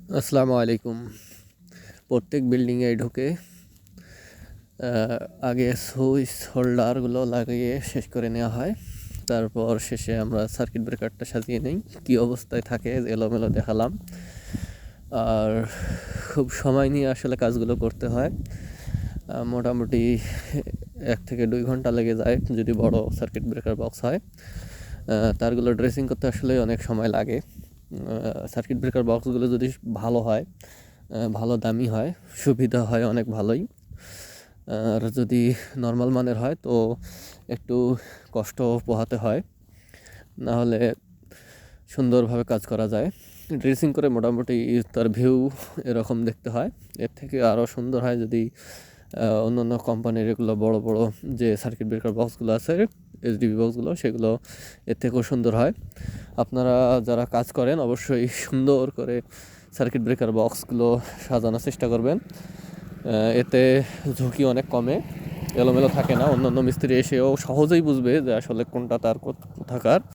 আসসালামু আলাইকুম। প্রত্যেক বিল্ডিংয়ে ঢুকে আগে সুইচ হোল্ডারগুলো লাগিয়ে শেষ করে নেওয়া হয়। তারপর শেষে আমরা সার্কিট ব্রেকারটা সাজিয়ে নিই। কী অবস্থায় থাকে এলোমেলো দেখালাম। আর খুব সময় নিয়ে আসলে কাজগুলো করতে হয়। মোটামুটি 1 থেকে 2 ঘন্টা লেগে যায় যদি বড় সার্কিট ব্রেকার বক্স হয়। তারগুলো ড্রেসিং করতে আসলে অনেক সময় লাগে। সার্কিট ব্রেকার বক্সগুলো যদি ভালো হয়, ভালো দামি হয়, সুবিধা হয় অনেক ভালোই। আর যদি নর্মাল মানের হয় তো একটু কষ্ট পোহাতে হয়, নাহলে সুন্দরভাবে কাজ করা যায়। ড্রেসিং করে মোটামুটি তার ভিউ এরকম দেখতে হয়। এর থেকে আরও সুন্দর হয় যদি অন্যান্য কোম্পানির এগুলো বড় বড় যে সার্কিট ব্রেকার বক্সগুলো আছে, এইচডিবি বক্সগুলো, সেগুলো এর থেকেও সুন্দর হয়। আপনারা যারা কাজ করেন অবশ্যই সুন্দর করে সার্কিট ব্রেকার বক্সগুলো সাজানোর চেষ্টা করবেন। এতে ঝুঁকি অনেক কমে, এলোমেলো থাকে না। অন্যান্য মিস্ত্রি এসেও সহজেই বুঝবে যে আসলে কোনটা তার কোথাকার।